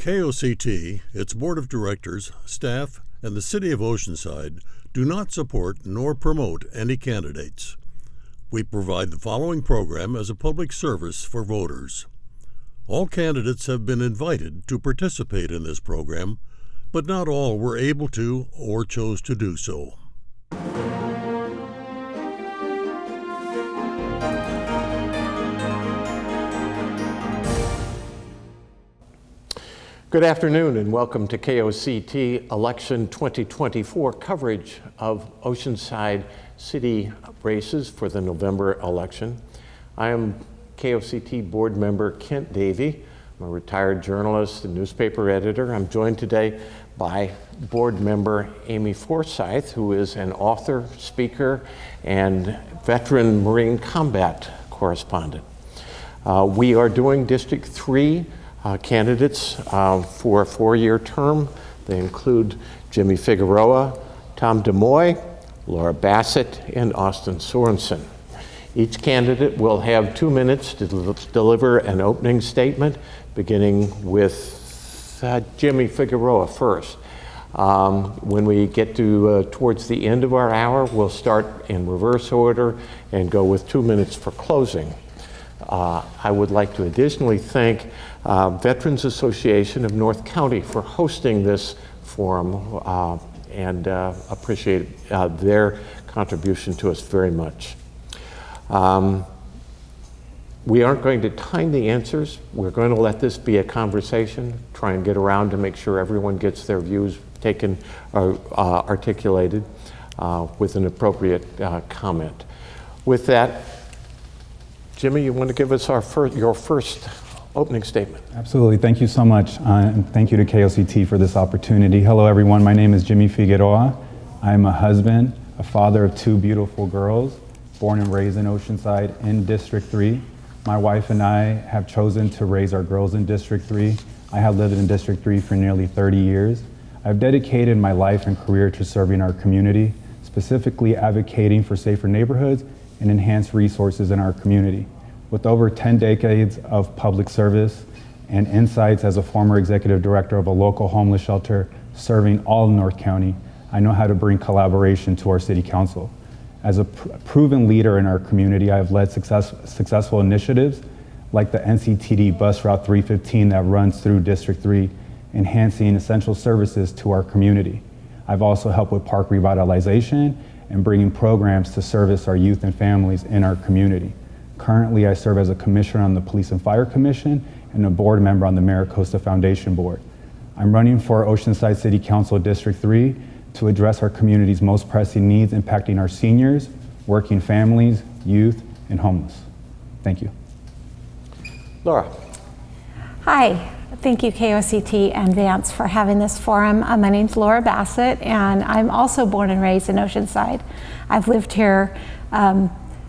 KOCT, its board of directors, staff, and the City of Oceanside do not support nor promote any candidates. We provide the following program as a public service for voters. All candidates have been invited to participate in this program, but not all were able to or chose to do so. Good afternoon and welcome to KOCT Election 2024 coverage of Oceanside City races for the November election. I am KOCT board member Kent Davey. I'm a retired journalist and newspaper editor. I'm joined today by board member Amy Forsyth, who is an author, speaker, and veteran Marine combat correspondent. We are doing District 3 candidates for a 4-year term. They include Jimmy Figueroa, Tom DeMoy, Laura Bassett, and Austin Sorensen. Each candidate will have 2 minutes to deliver an opening statement, beginning with Jimmy Figueroa first. When we get to towards the end of our hour, we'll start in reverse order and go with 2 minutes for closing. I would like to additionally thank Veterans Association of North County for hosting this forum and appreciate their contribution to us very much. We aren't going to time the answers. We're going to let this be a conversation, try and get around to make sure everyone gets their views taken or articulated with an appropriate comment. With that, Jimmy, you want to give us your first opening statement? Absolutely. Thank you so much. And thank you to KOCT for this opportunity. Hello, everyone. My name is Jimmy Figueroa. I'm a husband, a father of 2 beautiful girls, born and raised in Oceanside in District 3. My wife and I have chosen to raise our girls in District 3. I have lived in District 3 for nearly 30 years. I've dedicated my life and career to serving our community, specifically advocating for safer neighborhoods and enhanced resources in our community. With over 10 decades of public service and insights as a former executive director of a local homeless shelter serving all of North County, I know how to bring collaboration to our city council. As a proven leader in our community, I have led successful initiatives like the NCTD Bus Route 315 that runs through District 3, enhancing essential services to our community. I've also helped with park revitalization and bringing programs to service our youth and families in our community. Currently, I serve as a commissioner on the Police and Fire Commission and a board member on the Maricosta Foundation Board. I'm running for Oceanside City Council District 3 to address our community's most pressing needs impacting our seniors, working families, youth, and homeless. Thank you. Laura. Hi. Thank you, KOCT and Vance, for having this forum. My name's Laura Bassett, and I'm also born and raised in Oceanside. I've lived here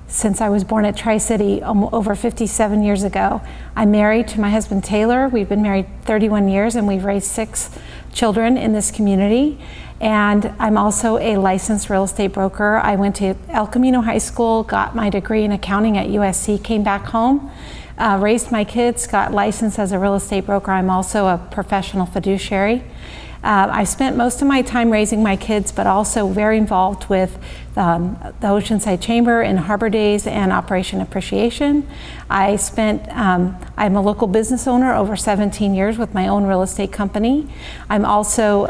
since I was born at Tri-City over 57 years ago. I'm married to my husband, Taylor. We've been married 31 years, and we've raised 6 children in this community. And I'm also a licensed real estate broker. I went to El Camino High School, got my degree in accounting at USC, came back home, raised my kids, got licensed as a real estate broker. I'm also a professional fiduciary. I spent most of my time raising my kids, but also very involved with the Oceanside Chamber in Harbor Days and Operation Appreciation. I'm a local business owner over 17 years with my own real estate company. I'm also,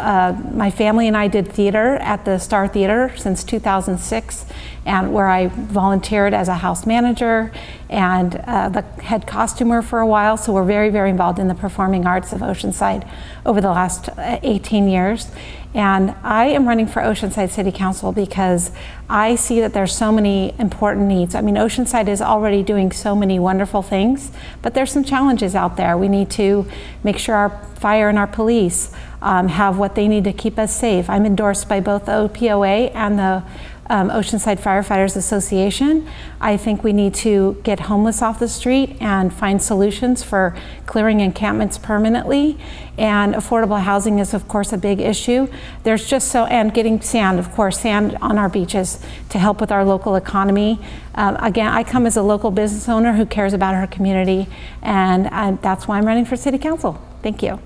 my family and I did theater at the Star Theater since 2006, and where I volunteered as a house manager and the head costumer for a while. So we're very, very involved in the performing arts of Oceanside over the last 18 years. And I am running for Oceanside City Council because I see that there's so many important needs. I mean, Oceanside is already doing so many wonderful things, but there's some challenges out there. We need to make sure our fire and our police have what they need to keep us safe. I'm endorsed by both the OPOA and the Oceanside Firefighters Association. I think we need to get homeless off the street and find solutions for clearing encampments permanently. And affordable housing is, of course, a big issue. There's just and getting sand, of course, sand on our beaches to help with our local economy. Again, I come as a local business owner who cares about her community, and that's why I'm running for City Council. Thank you.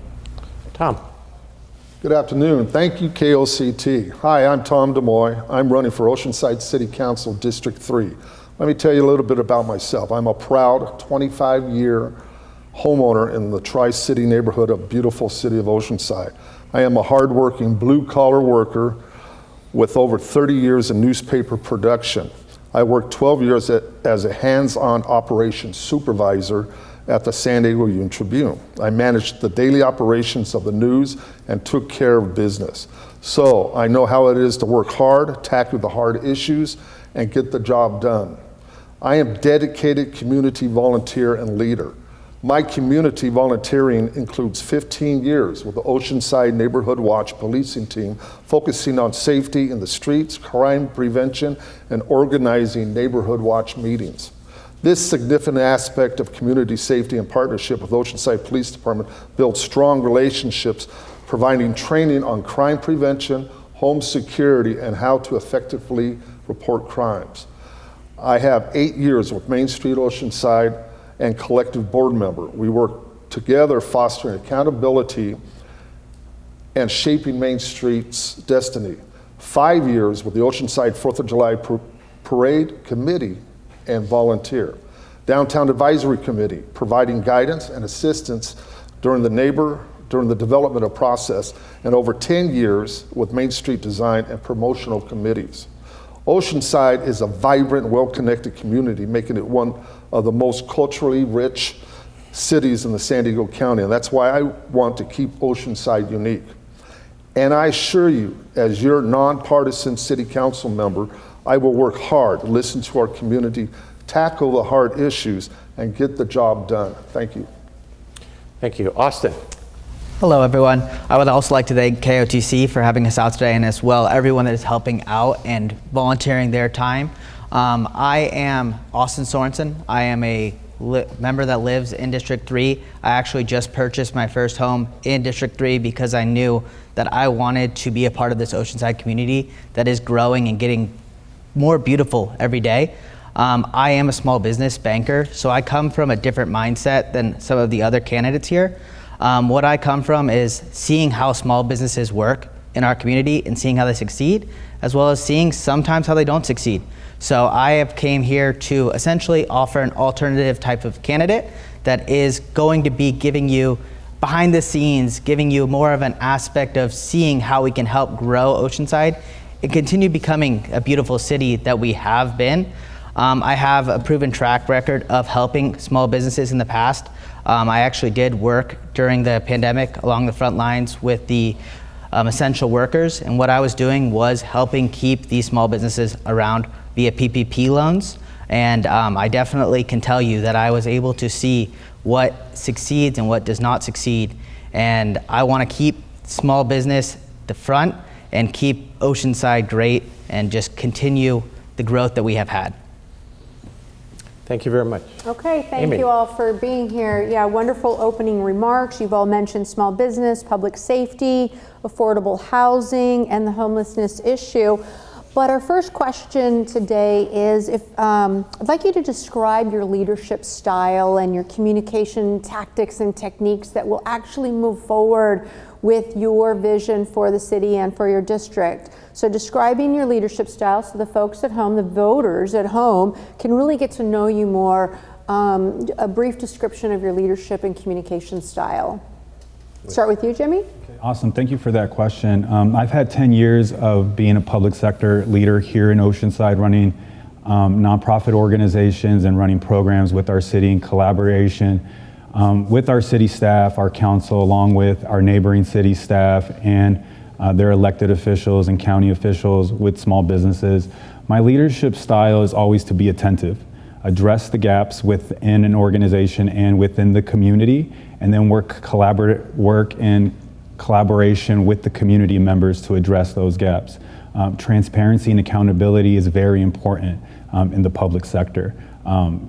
Tom. Good afternoon. Thank you, KOCT. Hi, I'm Tom DeMoy. I'm running for Oceanside City Council District 3. Let me tell you a little bit about myself. I'm a proud 25-year homeowner in the Tri-City neighborhood of beautiful City of Oceanside. I am a hardworking blue-collar worker with over 30 years in newspaper production. I worked 12 years as a hands-on operations supervisor at the San Diego Union-Tribune. I managed the daily operations of the news and took care of business. So I know how it is to work hard, tackle the hard issues, and get the job done. I am dedicated community volunteer and leader. My community volunteering includes 15 years with the Oceanside Neighborhood Watch policing team, focusing on safety in the streets, crime prevention, and organizing neighborhood watch meetings. This significant aspect of community safety and partnership with Oceanside Police Department builds strong relationships, providing training on crime prevention, home security, and how to effectively report crimes. I have 8 years with Main Street Oceanside and collective board member. We work together fostering accountability and shaping Main Street's destiny. 5 years with the Oceanside 4th of July Parade Committee and volunteer. Downtown Advisory Committee, providing guidance and assistance during the development of process, and over 10 years with Main Street Design and promotional committees. Oceanside is a vibrant, well-connected community, making it one of the most culturally rich cities in the San Diego County, and that's why I want to keep Oceanside unique. And I assure you, as your nonpartisan city council member, I will work hard, listen to our community, tackle the hard issues, and get the job done. Thank you. Thank you. Austin. Hello, everyone. I would also like to thank KOTC for having us out today, and as well everyone that is helping out and volunteering their time. I am Austin Sorensen. I am a member that lives in District 3. I actually just purchased my first home in District 3 because I knew that I wanted to be a part of this Oceanside community that is growing and getting more beautiful every day. I am a small business banker, so I come from a different mindset than some of the other candidates here. What I come from is seeing how small businesses work in our community and seeing how they succeed, as well as seeing sometimes how they don't succeed. So I have came here to essentially offer an alternative type of candidate that is going to be giving you behind the scenes, giving you more of an aspect of seeing how we can help grow Oceanside and continue becoming a beautiful city that we have been. I have a proven track record of helping small businesses in the past. I actually did work during the pandemic along the front lines with the essential workers, and what I was doing was helping keep these small businesses around via PPP loans. And I definitely can tell you that I was able to see what succeeds and what does not succeed. And I want to keep small business the front and keep Oceanside great and just continue the growth that we have had. Thank you very much. Okay, thank Amy. you all for being here. Yeah, wonderful opening remarks. You've all mentioned small business, public safety, affordable housing, and the homelessness issue. But our first question today is, I'd like you to describe your leadership style and your communication tactics and techniques that will actually move forward with your vision for the city and for your district. So describing your leadership style so the folks at home, the voters at home, can really get to know you more. A brief description of your leadership and communication style. Start with you, Jimmy. Awesome, thank you for that question. I've had 10 years of being a public sector leader here in Oceanside, running nonprofit organizations and running programs with our city in collaboration with our city staff, our council, along with our neighboring city staff and their elected officials and county officials with small businesses. My leadership style is always to be attentive, address the gaps within an organization and within the community, and then work in collaboration with the community members to address those gaps. Transparency and accountability is very important in the public sector.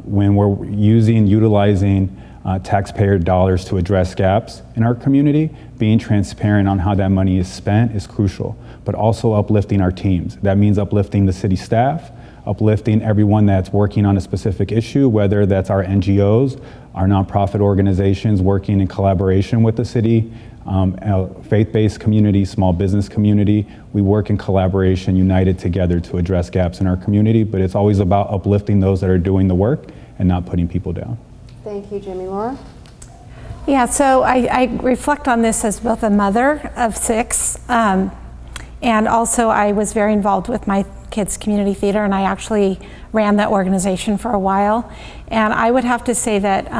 When we're utilizing taxpayer dollars to address gaps in our community, being transparent on how that money is spent is crucial, but also uplifting our teams. That means uplifting the city staff, uplifting everyone that's working on a specific issue, whether that's our NGOs, our nonprofit organizations working in collaboration with the city, faith-based community, small business community. We work in collaboration, united together to address gaps in our community, but it's always about uplifting those that are doing the work and not putting people down. Thank you, Jimmy. Laura? Yeah, so I reflect on this as both a mother of 6, and also I was very involved with my kids' community theater, and I actually ran that organization for a while. And I would have to say that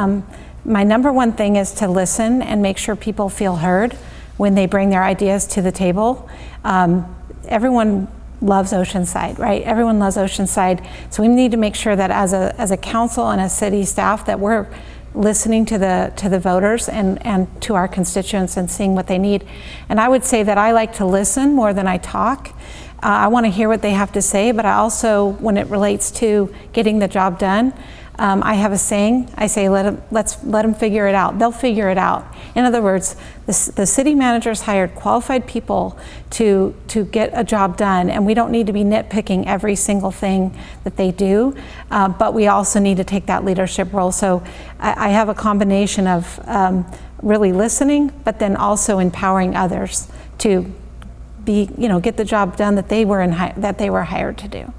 my number one thing is to listen and make sure people feel heard when they bring their ideas to the table. Everyone loves Oceanside, right? Everyone loves Oceanside. So we need to make sure that as a council and a city staff that we're listening to the voters and to our constituents and seeing what they need. And I would say that I like to listen more than I talk. I want to hear what they have to say, but I also, when it relates to getting the job done, I have a saying. I say, let's let them figure it out. They'll figure it out. In other words, the city managers hired qualified people to get a job done, and we don't need to be nitpicking every single thing that they do, but we also need to take that leadership role. So I have a combination of really listening, but then also empowering others to get the job done that they were hired to do.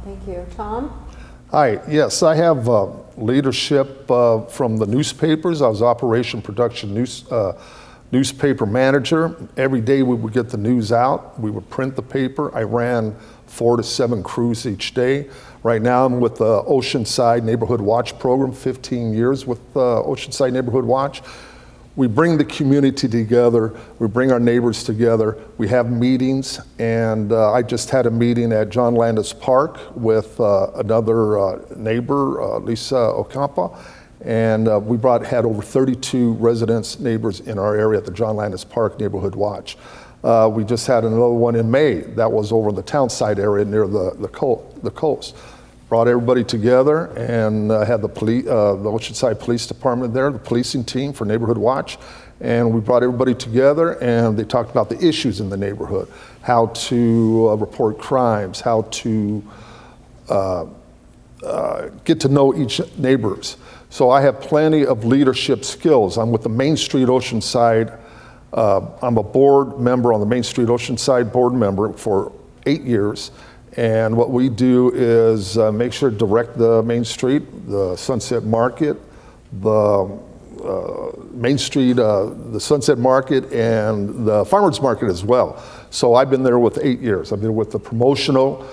Thank you. Tom? Hi, yes, I have leadership from the newspapers. I was operation production newspaper manager. Every day we would get the news out. We would print the paper. I ran 4 to 7 crews each day. Right now I'm with the Oceanside Neighborhood Watch program, 15 years with Oceanside Neighborhood Watch. We bring the community together, we bring our neighbors together, we have meetings, and I just had a meeting at John Landis Park with another neighbor, Lisa Ocampa, and we had over 32 residents, neighbors in our area at the John Landis Park Neighborhood Watch. We just had another one in May that was over in the Townside area near the coast. Brought everybody together and had the Oceanside Police Department there, the policing team for Neighborhood Watch, and we brought everybody together and they talked about the issues in the neighborhood, how to report crimes, how to get to know each neighbors. So I have plenty of leadership skills. I'm with the Main Street Oceanside. I'm a board member on the Main Street Oceanside board member for 8 years. And what we do is make sure to direct the Main Street, the Sunset Market, the Main Street, the Sunset Market, and the Farmers Market as well. So I've been there with 8 years. I've been with the Promotional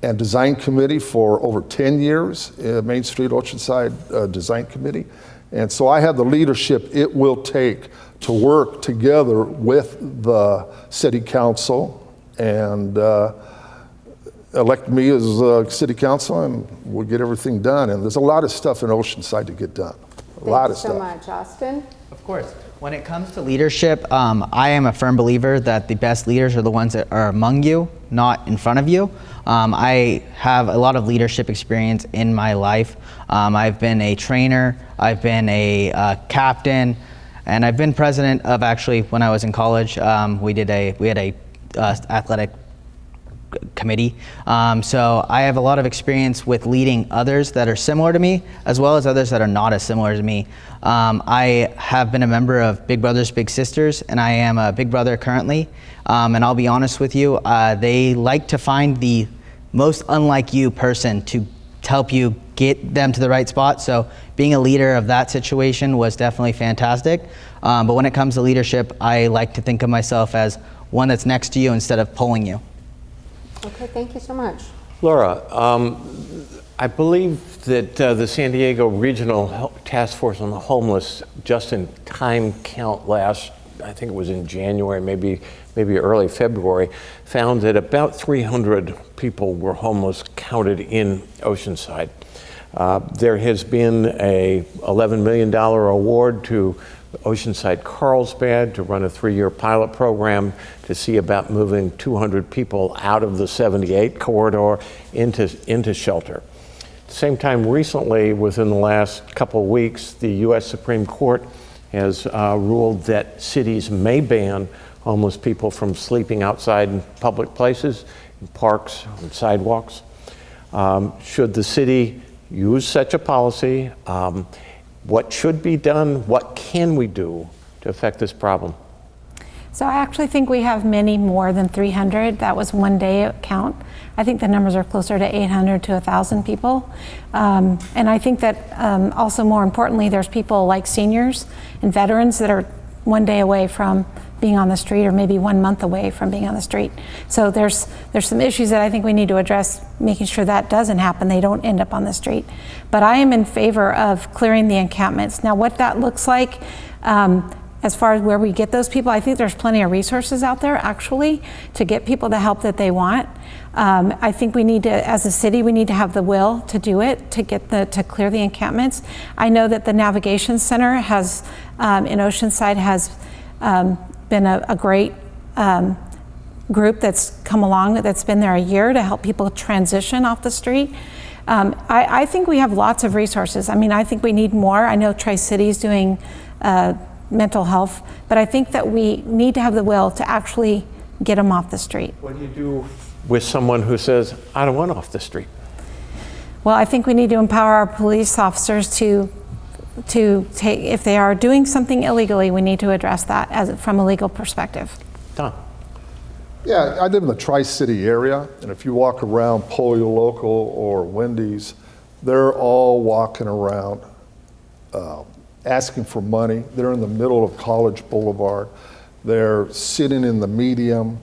and Design Committee for over 10 years, Main Street Oceanside Design Committee. And so I have the leadership it will take to work together with the City Council and elect me as City Council, and we'll get everything done. And there's a lot of stuff in Oceanside to get done. A lot of stuff. Thank you so much. Austin? Of course. When it comes to leadership, I am a firm believer that the best leaders are the ones that are among you, not in front of you. I have a lot of leadership experience in my life. I've been a trainer, I've been a captain, and I've been president of, actually, when I was in college, we had a athletic committee. So I have a lot of experience with leading others that are similar to me, as well as others that are not as similar to me. I have been a member of Big Brothers Big Sisters, and I am a big brother currently. And I'll be honest with you, they like to find the most unlike you person to help you get them to the right spot. So being a leader of that situation was definitely fantastic. But when it comes to leadership, I like to think of myself as one that's next to you instead of pulling you. Okay, thank you so much. Laura, I believe that the San Diego Regional Task Force on the Homeless, just in time count last, I think it was in January, maybe early February, found that about 300 people were homeless counted in Oceanside. There has been a $11 million award to Oceanside Carlsbad to run a 3-year pilot program to see about moving 200 people out of the 78 corridor into shelter. At the same time, recently, within the last couple of weeks, the U.S. Supreme Court has ruled that cities may ban homeless people from sleeping outside in public places, in parks, and sidewalks. Should the city use such a policy? What should be done? What can we do to affect this problem? So I actually think we have many more than 300. That was one day count. I think the numbers are closer to 800 to 1,000 people. And I think that also more importantly, there's people like seniors and veterans that are one day away from being on the street, or maybe 1 month away from being on the street. So there's some issues that I think we need to address, making sure that doesn't happen, they don't end up on the street. But I am in favor of clearing the encampments. Now what that looks like, as far as where we get those people, I think there's plenty of resources out there actually to get people the help that they want. I think we need to, as a city, we need to have the will to do it, to clear the encampments. I know that the Navigation Center has, in Oceanside, has been a great group that's come along, that's been there a year to help people transition off the street. I think we have lots of resources. I mean, I think we need more. I know Tri-City's doing mental health, but I think that we need to have the will to actually get them off the street. What do you do with someone who says, I don't want off the street? Well, I think we need to empower our police officers to take, if they are doing something illegally, we need to address that from a legal perspective. Tom. Yeah, I live in the Tri-City area, and if you walk around Polio Local or Wendy's, they're all walking around asking for money. They're in the middle of College Boulevard. They're sitting in the medium,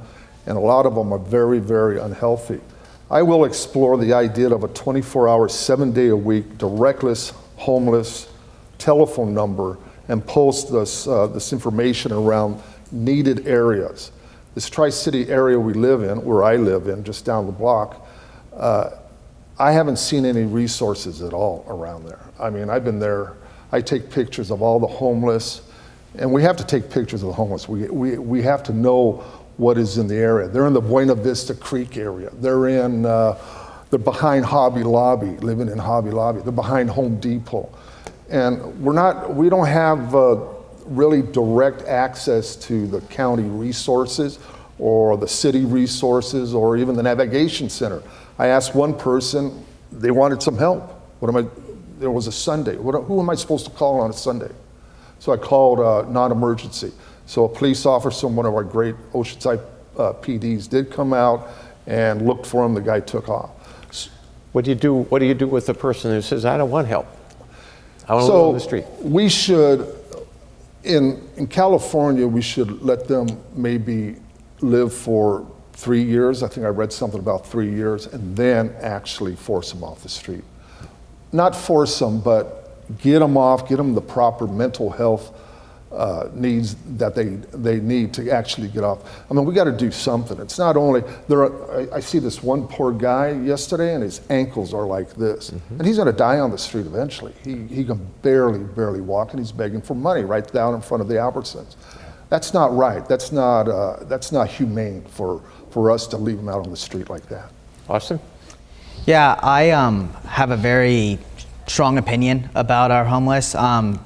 and a lot of them are very, very unhealthy. I will explore the idea of a 24-hour, 7-day-a-week, directless, homeless telephone number and post this information around needed areas. This Tri-City area we live in, where I live in, just down the block, I haven't seen any resources at all around there. I mean, I've been there. I take pictures of all the homeless, and we have to take pictures of the homeless. We have to know what is in the area. They're in the Buena Vista Creek area. They're behind Hobby Lobby, living in Hobby Lobby. They're behind Home Depot. And we don't have really direct access to the county resources or the city resources or even the Navigation Center. I asked one person, they wanted some help. There was a Sunday. Who am I supposed to call on a Sunday? So I called non-emergency. So a police officer, one of our great Oceanside PDs, did come out and looked for him. The guy took off. What do you do with the person who says, I don't want help? I want to live on the street. We should, in California, we should let them maybe live for 3 years. I think I read something about 3 years, and then actually force them off the street. Not force them, but get them off, get them the proper mental health needs that they need to actually get off. I mean, we got to do something. It's not only, I see this one poor guy yesterday, and his ankles are like this. Mm-hmm. And he's going to die on the street eventually. He can barely walk, and he's begging for money right down in front of the Albertsons. That's not right. That's not humane for us to leave him out on the street like that. Austin? Yeah, I have a very strong opinion about our homeless,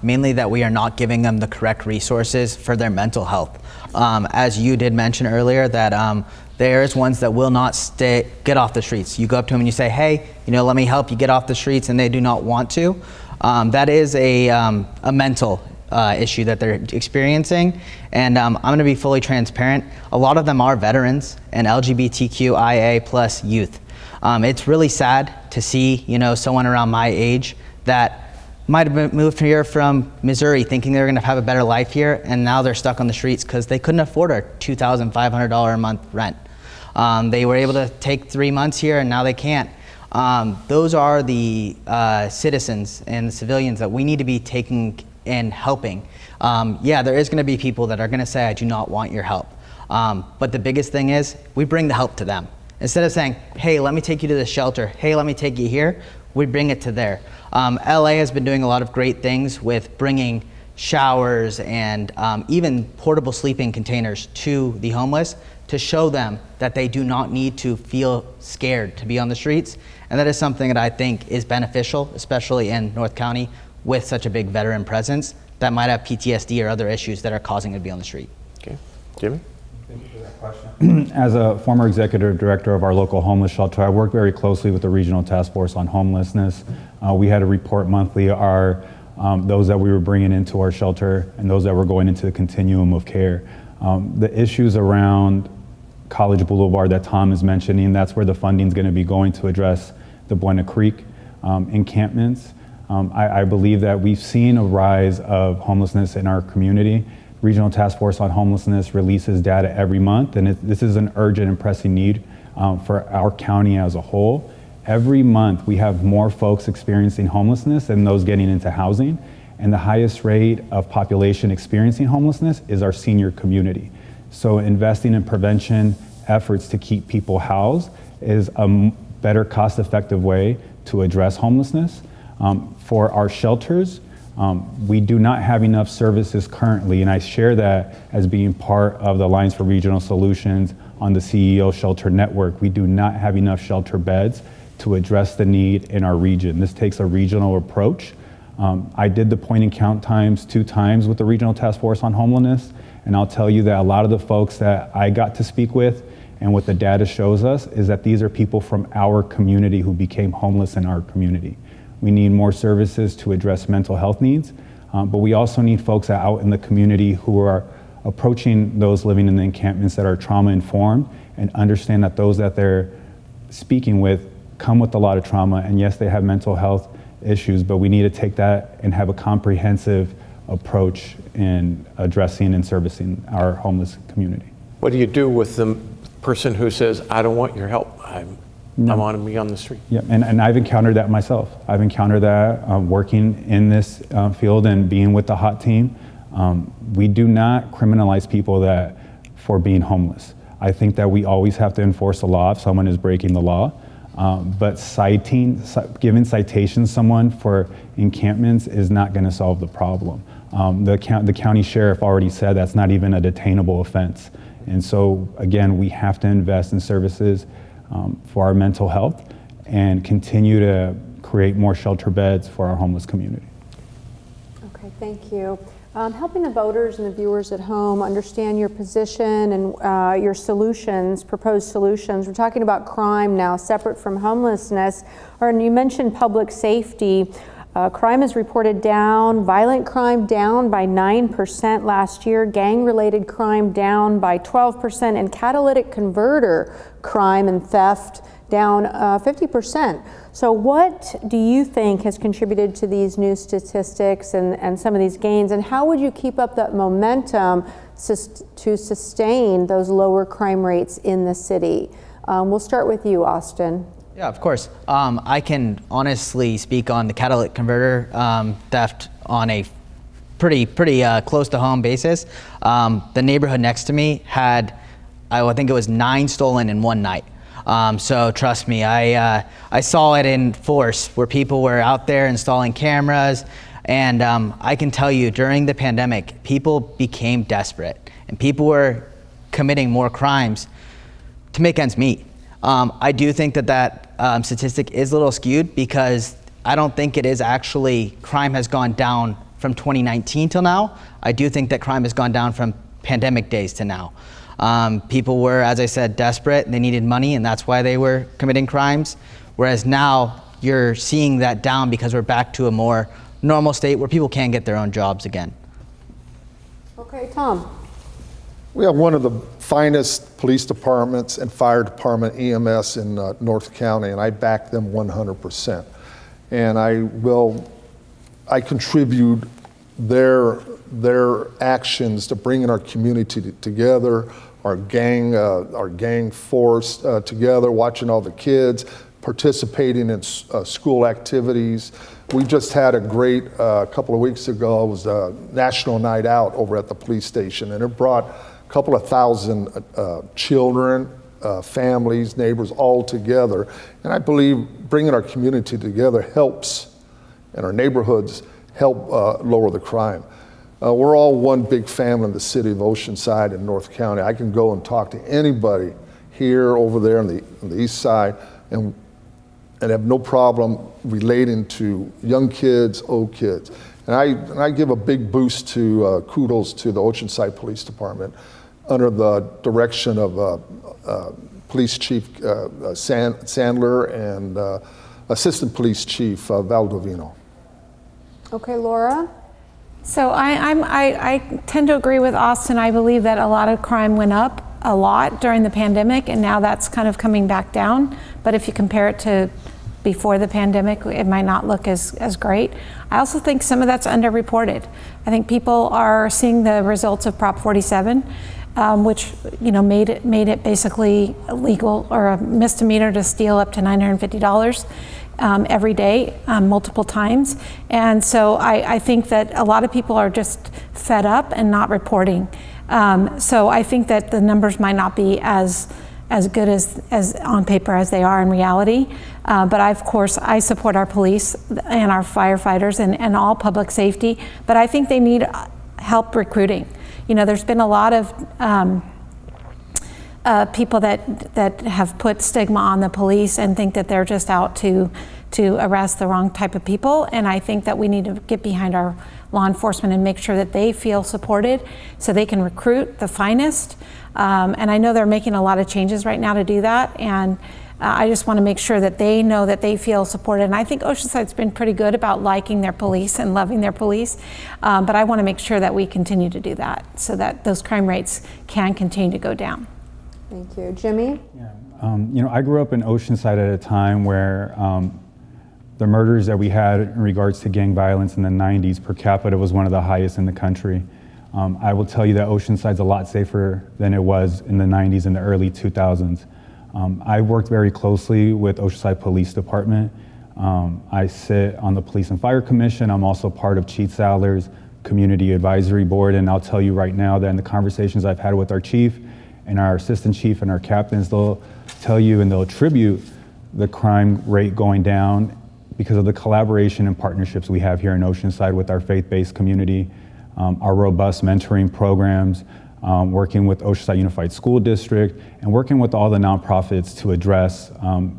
mainly that we are not giving them the correct resources for their mental health. As you did mention earlier, that there's ones that will not get off the streets. You go up to them and you say, hey, let me help you get off the streets, and they do not want to. That is a mental issue that they're experiencing, and I'm going to be fully transparent. A lot of them are veterans and LGBTQIA plus youth. It's really sad to see, someone around my age that might have moved here from Missouri thinking they were going to have a better life here, and now they're stuck on the streets because they couldn't afford a $2,500 a month rent. They were able to take 3 months here, and now they can't. Those are the citizens and the civilians that we need to be taking and helping. Yeah, there is going to be people that are going to say, I do not want your help. But the biggest thing is we bring the help to them. Instead of saying, hey, let me take you to the shelter, hey, let me take you here, we bring it to there. LA has been doing a lot of great things with bringing showers and even portable sleeping containers to the homeless to show them that they do not need to feel scared to be on the streets. And that is something that I think is beneficial, especially in North County with such a big veteran presence that might have PTSD or other issues that are causing them to be on the street. Okay, Jimmy? Thank you for that question. As a former executive director of our local homeless shelter, I work very closely with the Regional Task Force on Homelessness. We had to report monthly those that we were bringing into our shelter and those that were going into the continuum of care. The issues around College Boulevard that Tom is mentioning, that's where the funding is going to be going to address the Buena Creek encampments. I believe that we've seen a rise of homelessness in our community. Regional Task Force on Homelessness releases data every month, and this is an urgent and pressing need for our county as a whole. Every month we have more folks experiencing homelessness than those getting into housing, and the highest rate of population experiencing homelessness is our senior community. So investing in prevention efforts to keep people housed is a better cost-effective way to address homelessness. For our shelters, we do not have enough services currently, and I share that as being part of the Alliance for Regional Solutions on the CEO Shelter Network. We do not have enough shelter beds to address the need in our region. This takes a regional approach. I did the point and count times 2 times with the Regional Task Force on Homelessness, and I'll tell you that a lot of the folks that I got to speak with and what the data shows us is that these are people from our community who became homeless in our community. We need more services to address mental health needs, but we also need folks out in the community who are approaching those living in the encampments that are trauma informed and understand that those that they're speaking with come with a lot of trauma, and yes, they have mental health issues, but we need to take that and have a comprehensive approach in addressing and servicing our homeless community. What do you do with the person who says, I don't want your help, I want to be on the street? Yeah, and I've encountered that myself. I've encountered that working in this field and being with the HOT team. We do not criminalize people for being homeless. I think that we always have to enforce the law if someone is breaking the law. But giving citations someone for encampments is not going to solve the problem. The county sheriff already said that's not even a detainable offense. And so, again, we have to invest in services for our mental health and continue to create more shelter beds for our homeless community. Okay, thank you. Helping the voters and the viewers at home understand your position and your solutions, proposed solutions. We're talking about crime now, separate from homelessness. And you mentioned public safety. Crime is reported down, violent crime down by 9% last year, gang-related crime down by 12%, and catalytic converter crime and theft down 50%. So what do you think has contributed to these new statistics and some of these gains, and how would you keep up that momentum to sustain those lower crime rates in the city? We'll start with you, Austin. Yeah, of course. I can honestly speak on the catalytic converter theft on a pretty close to home basis. The neighborhood next to me had, I think it was 9 stolen in one night. So trust me, I saw it in force where people were out there installing cameras, and I can tell you during the pandemic, people became desperate and people were committing more crimes to make ends meet. I do think that statistic is a little skewed because I don't think it is actually, crime has gone down from 2019 till now. I do think that crime has gone down from pandemic days to now. People were, as I said, desperate and they needed money, and that's why they were committing crimes. Whereas now you're seeing that down because we're back to a more normal state where people can get their own jobs again. Okay, Tom. We have one of the finest police departments and fire department EMS in North County, and I back them 100%. And I contribute their actions to bringing our community together, our gang force together, watching all the kids, participating in school activities. We just had a great, couple of weeks ago, it was a national night out over at the police station, and it brought a couple of thousand children, families, neighbors all together. And I believe bringing our community together helps, and our neighborhoods help lower the crime. We're all one big family in the City of Oceanside in North County. I can go and talk to anybody here, over there on the east side, and have no problem relating to young kids, old kids. And I give a big boost to kudos to the Oceanside Police Department. under the direction of Police Chief Sandler and Assistant Police Chief Valdovino. Okay, Laura? So I tend to agree with Austin. I believe that a lot of crime went up a lot during the pandemic, and now that's kind of coming back down. But if you compare it to before the pandemic, it might not look as great. I also think some of that's underreported. I think people are seeing the results of Prop 47, which made it basically illegal or a misdemeanor to steal up to $950 every day, multiple times. And so I think that a lot of people are just fed up and not reporting. So I think that the numbers might not be as good as on paper as they are in reality. But of course, I support our police and our firefighters and all public safety, but I think they need help recruiting. There's been a lot of people that have put stigma on the police and think that they're just out to arrest the wrong type of people. And I think that we need to get behind our law enforcement and make sure that they feel supported so they can recruit the finest. And I know they're making a lot of changes right now to do that. And I just want to make sure that they know that they feel supported. And I think Oceanside's been pretty good about liking their police and loving their police. But I want to make sure that we continue to do that so that those crime rates can continue to go down. Thank you. Jimmy? Yeah. I grew up in Oceanside at a time where the murders that we had in regards to gang violence in the 90s per capita was one of the highest in the country. I will tell you that Oceanside's a lot safer than it was in the 90s and the early 2000s. I worked very closely with Oceanside Police Department. I sit on the Police and Fire Commission. I'm also part of Chief Sadler's Community Advisory Board, and I'll tell you right now that in the conversations I've had with our chief and our assistant chief and our captains, they'll tell you and they'll attribute the crime rate going down because of the collaboration and partnerships we have here in Oceanside with our faith-based community, our robust mentoring programs, working with Oceanside Unified School District, and working with all the nonprofits to address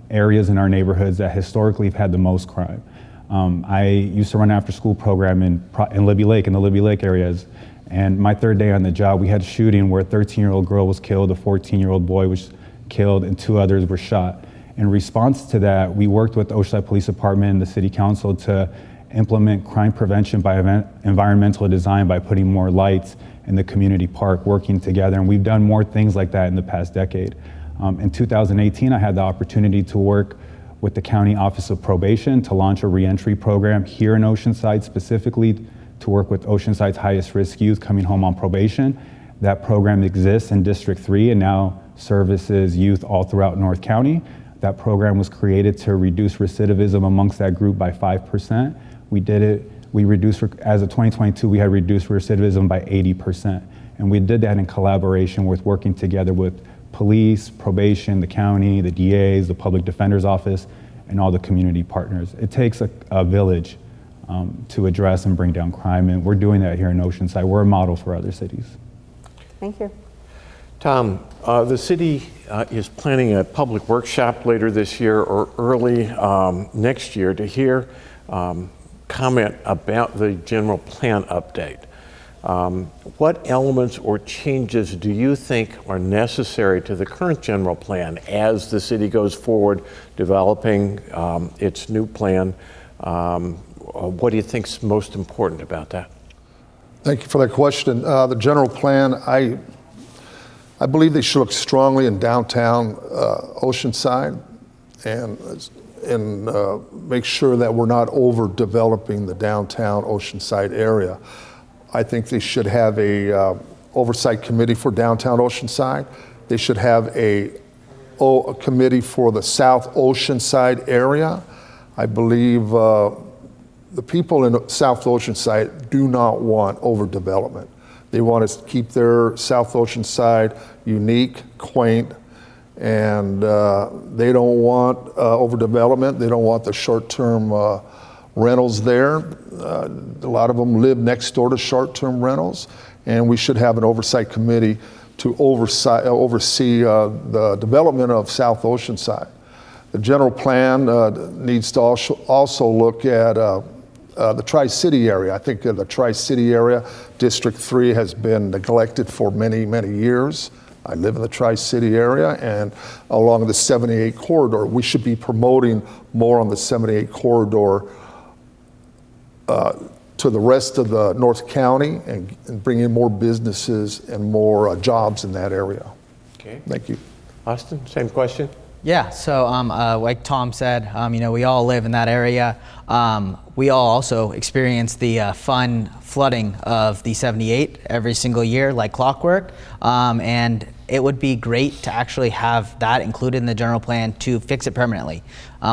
areas in our neighborhoods that historically have had the most crime. I used to run an after-school program in Libby Lake, in the Libby Lake areas, and my third day on the job, we had a shooting where a 13-year-old girl was killed, a 14-year-old boy was killed, and 2 others were shot. In response to that, we worked with the Oceanside Police Department and the City Council to implement crime prevention by environmental design by putting more lights in the community park, working together. And we've done more things like that in the past decade. In 2018, I had the opportunity to work with the County Office of Probation to launch a reentry program here in Oceanside, specifically to work with Oceanside's highest risk youth coming home on probation. That program exists in District 3 and now services youth all throughout North County. That program was created to reduce recidivism amongst that group by 5%. We did it, as of 2022, we had reduced recidivism by 80%. And we did that in collaboration with working together with police, probation, the county, the DAs, the public defender's office, and all the community partners. It takes a village to address and bring down crime, and we're doing that here in Oceanside. We're a model for other cities. Thank you. Tom, the city is planning a public workshop later this year or early next year to hear comment about the general plan update. What elements or changes do you think are necessary to the current general plan as the city goes forward developing its new plan? What do you think is most important about that? Thank you for that question. The general plan, I believe they should look strongly in downtown Oceanside and make sure that we're not overdeveloping the downtown Oceanside area. I think they should have a oversight committee for downtown Oceanside. They should have a committee for the South Oceanside area. I believe the people in South Oceanside do not want overdevelopment. They want to keep their South Oceanside unique, quaint, and they don't want overdevelopment. They don't want the short-term rentals there. A lot of them live next door to short-term rentals, and we should have an oversight committee to oversee the development of South Oceanside. The general plan needs to also look at the Tri-City area. I think the Tri-City area, District 3 has been neglected for many, many years. I live in the Tri-City area, and along the 78 corridor, we should be promoting more on the 78 corridor to the rest of the North County and bringing more businesses and more jobs in that area. Okay. Thank you. Austin, same question. Yeah, so like Tom said, we all live in that area. We all also experience the fun flooding of the 78 every single year, like clockwork. And it would be great to actually have that included in the general plan to fix it permanently.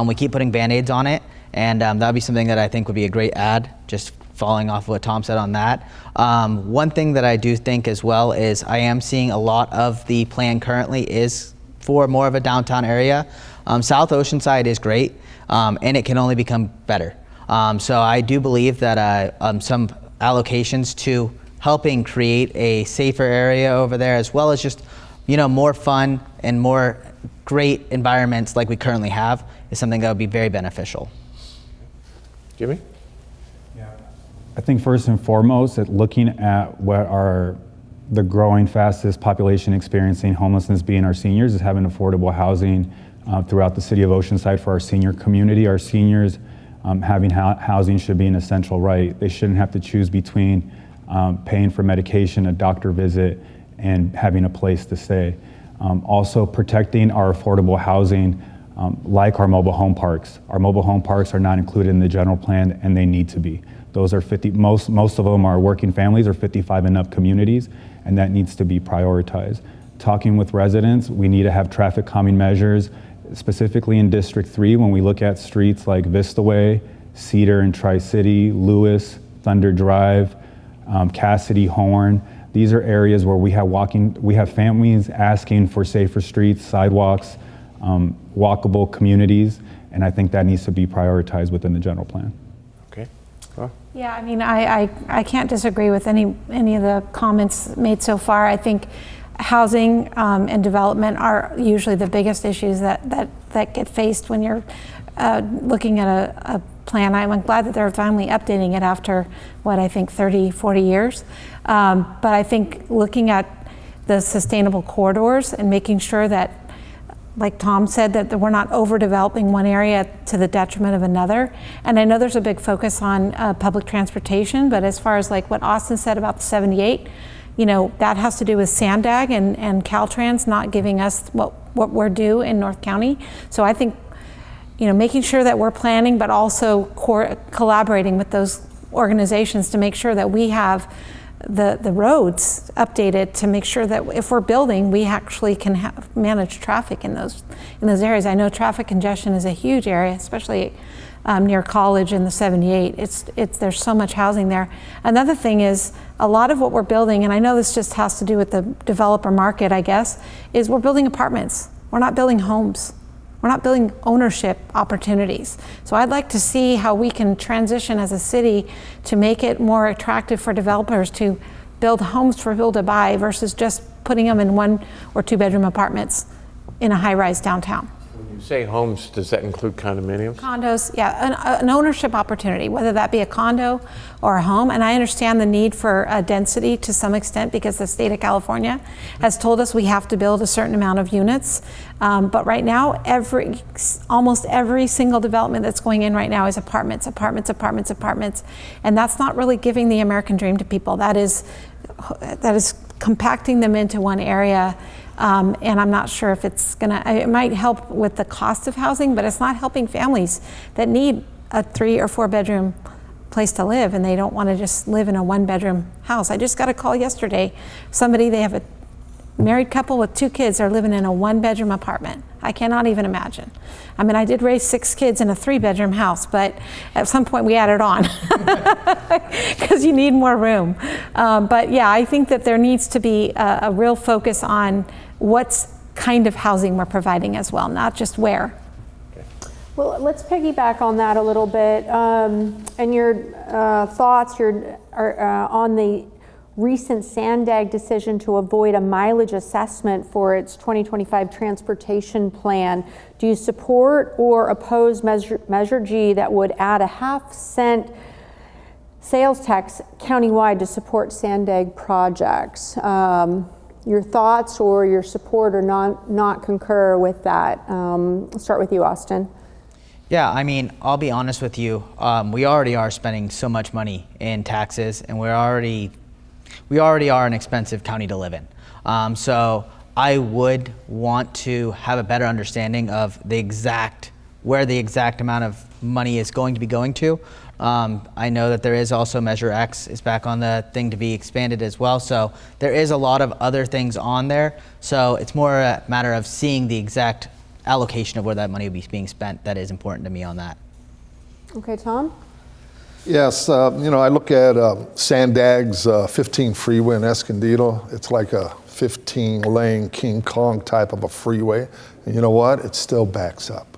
We keep putting Band-Aids on it, and that would be something that I think would be a great add, just following off what Tom said on that. One thing that I do think as well is I am seeing a lot of the plan currently is for more of a downtown area. South Oceanside is great, and it can only become better. So I do believe that some allocations to helping create a safer area over there, as well as just more fun and more great environments like we currently have, is something that would be very beneficial. Jimmy? I think first and foremost, at looking at what are the growing fastest population experiencing homelessness being our seniors, is having affordable housing throughout the city of Oceanside for our senior community. Our seniors having housing should be an essential right. They shouldn't have to choose between paying for medication, a doctor visit, and having a place to stay. Also protecting our affordable housing like our mobile home parks. Our mobile home parks are not included in the general plan, and they need to be. Those are most of them are working families or 55 and up communities, and that needs to be prioritized. Talking with residents, we need to have traffic calming measures, specifically in District 3 when we look at streets like Vistaway, Cedar and Tri-City, Lewis, Thunder Drive, Cassidy, Horn. These are areas where we have families asking for safer streets, sidewalks, walkable communities, and I think that needs to be prioritized within the general plan. Okay. Yeah, I mean, I can't disagree with any of the comments made so far. I think housing and development are usually the biggest issues that get faced when you're looking at a plan. I'm glad that they're finally updating it after, what, I think 30, 40 years. But I think looking at the sustainable corridors and making sure that, like Tom said, that we're not overdeveloping one area to the detriment of another. And I know there's a big focus on public transportation, but as far as like what Austin said about the 78, that has to do with Sandag and Caltrans not giving us what we're due in North County. So I think, making sure that we're planning, but also collaborating with those organizations to make sure that we have the roads updated to make sure that if we're building, we actually can manage traffic in those areas. I know traffic congestion is a huge area, especially near College in the 78. There's so much housing there. Another thing is a lot of what we're building, and I know this just has to do with the developer market, I guess, is we're building apartments. We're not building homes. We're not building ownership opportunities. So I'd like to see how we can transition as a city to make it more attractive for developers to build homes for people to buy versus just putting them in 1 or 2 bedroom apartments in a high-rise downtown. When you say homes, does that include condominiums? Condos, yeah, an ownership opportunity, whether that be a condo or a home. And I understand the need for density to some extent because the state of California has told us we have to build a certain amount of units. But right now, almost every single development that's going in right now is apartments. And that's not really giving the American dream to people. That is compacting them into one area. And I'm not sure if it might help with the cost of housing, but it's not helping families that need a 3 or 4 bedroom place to live, and they don't want to just live in a 1 bedroom house. I just got a call yesterday. They have a married couple with 2 kids are living in a 1 bedroom apartment. I cannot even imagine. I mean, I did raise 6 kids in a 3 bedroom house, but at some point we added on because you need more room. But yeah, I think that there needs to be a real focus on what kind of housing we're providing as well, not just where. Well, let's piggyback on that a little bit, and your thoughts on the recent Sandag decision to avoid a mileage assessment for its 2025 transportation plan. Do you support or oppose Measure G that would add a 0.5 cent sales tax countywide to support Sandag projects. Your thoughts or your support or not concur with that? I'll start with you, Austin. Yeah, I mean, I'll be honest with you. We already are spending so much money in taxes, and we already are an expensive county to live in. So I would want to have a better understanding of where the exact amount of money is going to be going to. I know that there is also Measure X is back on the thing to be expanded as well. So there is a lot of other things on there. So it's more a matter of seeing the exact allocation of where that money will be being spent. That is important to me on that. Okay, Tom? Yes, I look at Sandag's 15 freeway in Escondido. It's like a 15-lane King Kong type of a freeway. And you know what? It still backs up.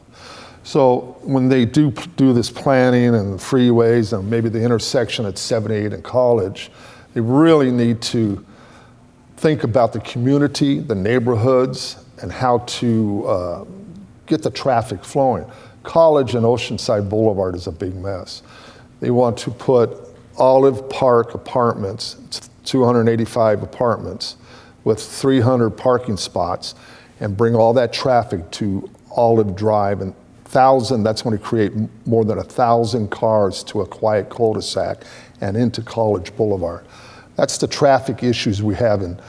So when they do this planning and freeways and maybe the intersection at 78 and College, they really need to think about the community, the neighborhoods, and how to get the traffic flowing. College and Oceanside Boulevard is a big mess. They want to put Olive Park apartments, it's 285 apartments with 300 parking spots, and bring all that traffic to Olive Drive, and that's going to create more than 1,000 cars to a quiet cul-de-sac and into College Boulevard. That's the traffic issues we have in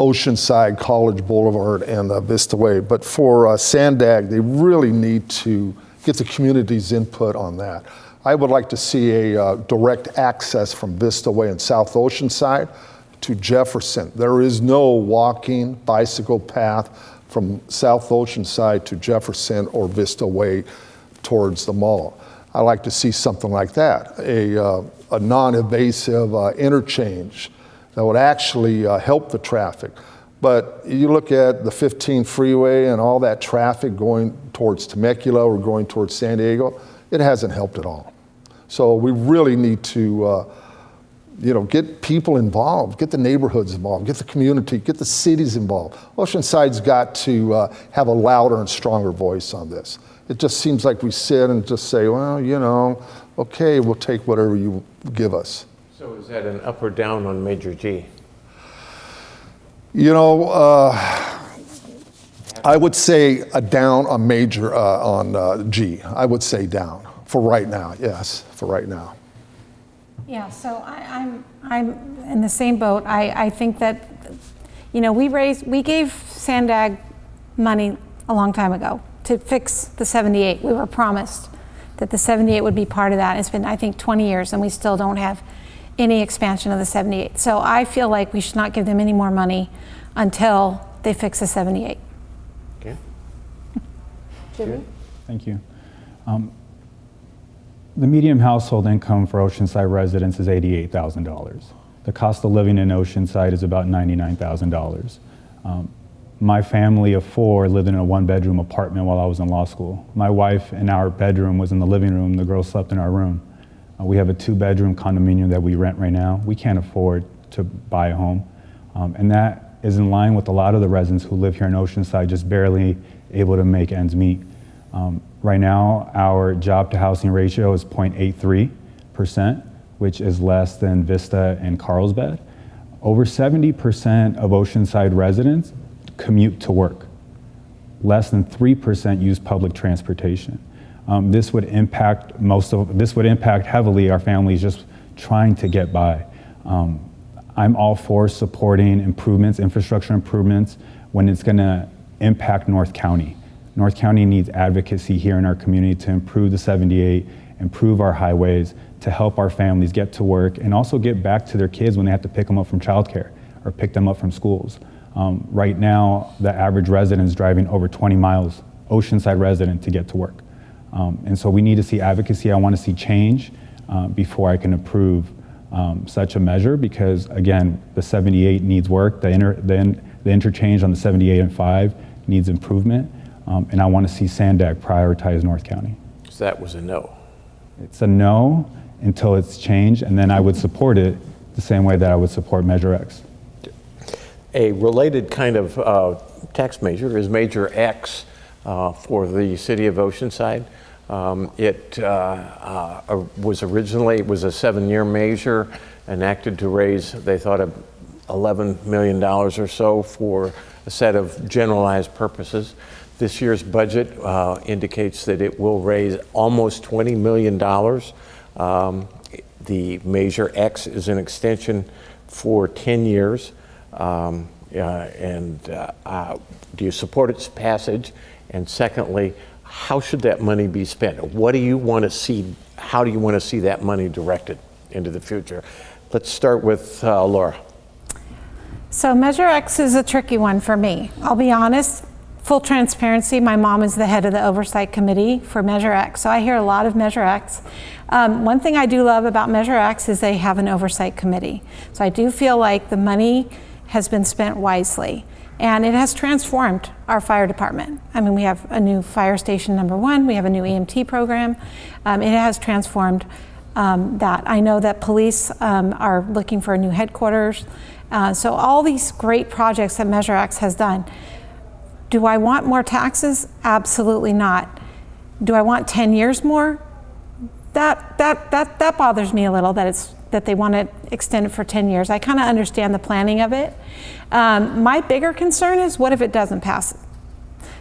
Oceanside, College Boulevard, and Vista Way. But for Sandag, they really need to get the community's input on that. I would like to see a direct access from Vista Way and South Oceanside to Jefferson. There is no walking, bicycle path from South Oceanside to Jefferson or Vista Way towards the mall. I like to see something like that, a non-invasive interchange that would actually help the traffic. But you look at the 15 freeway and all that traffic going towards Temecula or going towards San Diego, it hasn't helped at all. So we really need to get people involved, get the neighborhoods involved, get the community, get the cities involved. Oceanside's got to have a louder and stronger voice on this. It just seems like we sit and just say, well, okay, we'll take whatever you give us. So is that an up or down on Major G? I would say a down on Major on G. I would say down for right now, yes, for right now. Yeah, so I'm in the same boat. I think that, we gave Sandag money a long time ago to fix the 78. We were promised that the 78 would be part of that. It's been, I think, 20 years and we still don't have any expansion of the 78. So I feel like we should not give them any more money until they fix the 78. Okay. Jimmy? Thank you. The median household income for Oceanside residents is $88,000. The cost of living in Oceanside is about $99,000. My family of four lived in a one-bedroom apartment while I was in law school. My wife and our bedroom was in the living room. The girls slept in our room. We have a two-bedroom condominium that we rent right now. We can't afford to buy a home. And that is in line with a lot of the residents who live here in Oceanside, just barely able to make ends meet. Right now, our job to housing ratio is 0.83%, which is less than Vista and Carlsbad. Over 70% of Oceanside residents commute to work. Less than 3% use public transportation. This would impact heavily our families just trying to get by. I'm all for supporting improvements, infrastructure improvements, when it's going to impact North County. North County needs advocacy here in our community to improve the 78, improve our highways, to help our families get to work and also get back to their kids when they have to pick them up from childcare or pick them up from schools. Right now, the average resident is driving over 20 miles, Oceanside resident, to get to work. And so we need to see advocacy. I want to see change before I can approve such a measure because, again, the 78 needs work. The interchange on the 78 and 5 needs improvement. And I want to see Sandag prioritize North County. So that was a no. It's a no until it's changed, and then I would support it the same way that I would support Measure X. A related kind of tax measure is Measure X for the City of Oceanside. It was originally a 7-year measure enacted to raise, they thought, $11 million or so for a set of generalized purposes. This year's budget indicates that it will raise almost $20 million. The Measure X is an extension for 10 years. Do you support its passage? And secondly, how should that money be spent? What do you want to see? How do you want to see that money directed into the future? Let's start with Laura. So Measure X is a tricky one for me. I'll be honest, full transparency, my mom is the head of the oversight committee for Measure X, so I hear a lot of Measure X. One thing I do love about Measure X is they have an oversight committee. So I do feel like the money has been spent wisely, and it has transformed our fire department. I mean, we have a new fire station #1, we have a new EMT program. It has transformed that. I know that police are looking for a new headquarters. So all these great projects that Measure X has done. Do I want more taxes? Absolutely not. Do I want 10 years more? That bothers me a little, that they want to extend it for 10 years. I kind of understand the planning of it. My bigger concern is, what if it doesn't pass?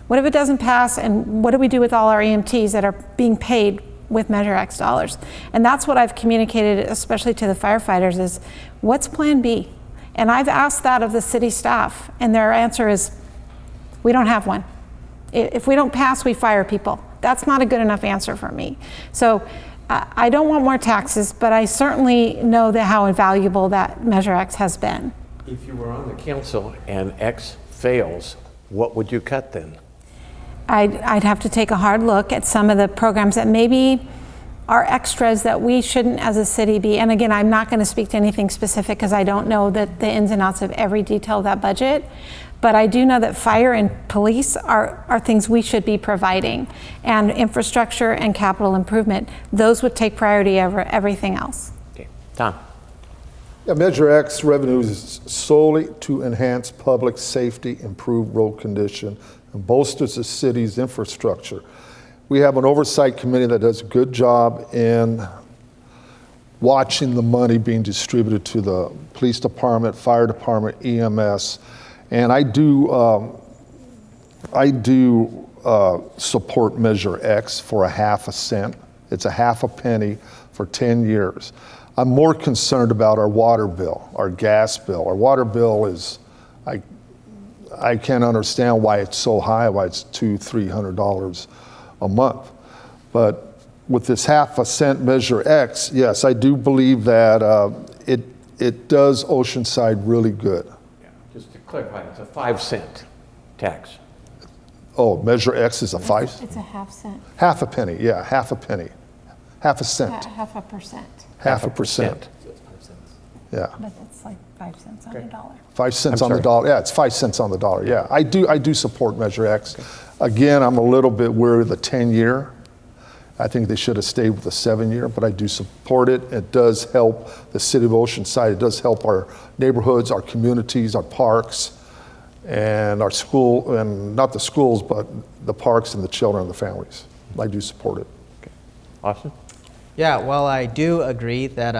What if it doesn't pass, and what do we do with all our EMTs that are being paid with Measure X dollars? And that's what I've communicated, especially to the firefighters, is what's Plan B? And I've asked that of the city staff, and their answer is, we don't have one. If we don't pass, we fire people. That's not a good enough answer for me. So I don't want more taxes, but I certainly know how invaluable that Measure X has been. If you were on the council and X fails, what would you cut then? I'd have to take a hard look at some of the programs that maybe are extras that we shouldn't as a city be. And again, I'm not going to speak to anything specific because I don't know the ins and outs of every detail of that budget. But I do know that fire and police are things we should be providing. And infrastructure and capital improvement, those would take priority over everything else. Okay, Tom. Yeah, Measure X revenue is solely to enhance public safety, improve road condition, and bolsters the city's infrastructure. We have an oversight committee that does a good job in watching the money being distributed to the police department, fire department, EMS, and I do support Measure X for 1/2 cent. It's 1/2 penny for 10 years. I'm more concerned about our water bill, our gas bill. Our water bill is, I can't understand why it's so high, why it's $200-300 a month. But with this 1/2 cent Measure X, yes, I do believe that it does Oceanside really good. Yeah, just to clarify, it's a 5-cent tax. Oh, Measure X is a 5? It's a 1/2 cent. 1/2 penny, yeah, 1/2 penny. 1/2 cent. 0.5%. 0.5%. Yeah. But it's like 5 cents on the dollar. 5 cents I'm on the sorry. dollar. Yeah, it's 5 cents on the dollar. Yeah, I do support Measure X. Again, I'm a little bit weary of the 10-year. I think they should have stayed with the 7-year, but I do support it. It does help the City of Oceanside. It does help our neighborhoods, our communities, our parks, and our school, and not the schools, but the parks and the children and the families. I do support it. Okay. Austin? Yeah, well, I do agree that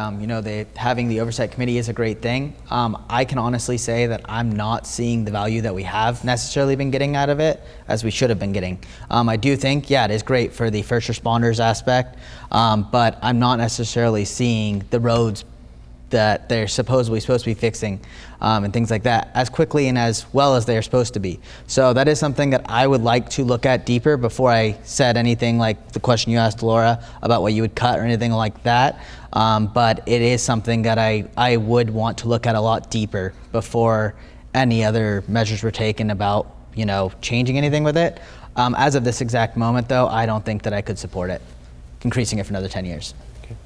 having the oversight committee is a great thing. I can honestly say that I'm not seeing the value that we have necessarily been getting out of it as we should have been getting. I do think, yeah, it is great for the first responders aspect, but I'm not necessarily seeing the roads that they're supposed to be fixing and things like that as quickly and as well as they're supposed to be. So that is something that I would like to look at deeper before I said anything like the question you asked Laura about what you would cut or anything like that. But it is something that I would want to look at a lot deeper before any other measures were taken about changing anything with it. As of this exact moment though, I don't think that I could support it, increasing it for another 10 years. Okay.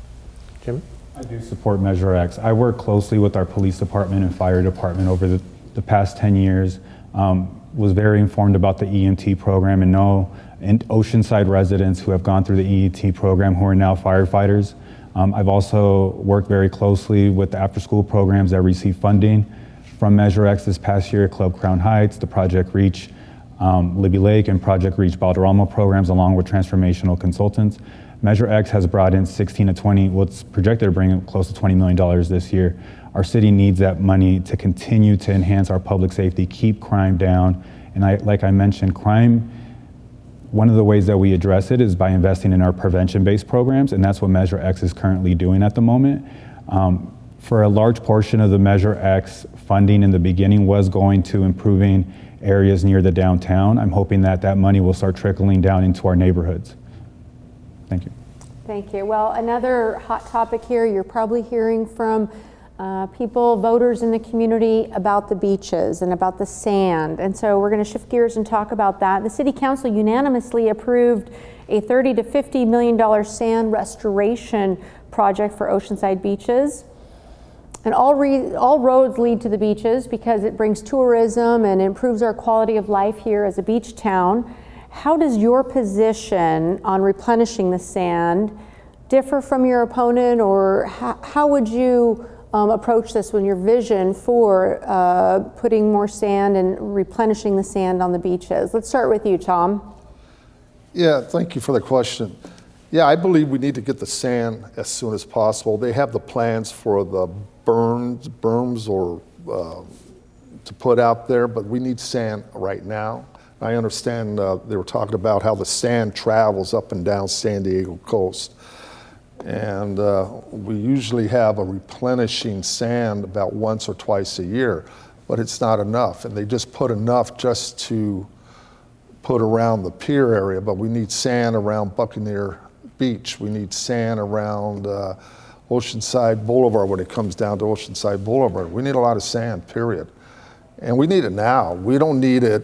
Jim? I do support Measure X. I work closely with our police department and fire department over the past 10 years. Was very informed about the EMT program and know Oceanside residents who have gone through the EMT program who are now firefighters. I've also worked very closely with the after-school programs that receive funding from Measure X this past year, Club Crown Heights, the Project Reach Libby Lake and Project Reach Balderrama programs along with transformational consultants. Measure X has brought in 16 to 20, it's projected to bring in close to $20 million this year. Our city needs that money to continue to enhance our public safety, keep crime down. And like I mentioned, crime, one of the ways that we address it is by investing in our prevention-based programs, and that's what Measure X is currently doing at the moment. For a large portion of the Measure X funding in the beginning was going to improving areas near the downtown. I'm hoping that that money will start trickling down into our neighborhoods. Thank you. Thank you. Well, another hot topic here, you're probably hearing from people, voters in the community about the beaches and about the sand. And so we're going to shift gears and talk about that. The City Council unanimously approved a $30 to $50 million sand restoration project for Oceanside beaches. And all roads lead to the beaches because it brings tourism and improves our quality of life here as a beach town. How does your position on replenishing the sand differ from your opponent, or how would you approach this when your vision for putting more sand and replenishing the sand on the beaches? Let's start with you, Tom. Yeah, thank you for the question. Yeah, I believe we need to get the sand as soon as possible. They have the plans for the berms or to put out there, but we need sand right now. I understand they were talking about how the sand travels up and down San Diego coast. And we usually have a replenishing sand about once or twice a year, but it's not enough. And they just put enough just to put around the pier area, but we need sand around Buccaneer Beach. We need sand around Oceanside Boulevard when it comes down to Oceanside Boulevard. We need a lot of sand, period. And we need it now. We don't need it,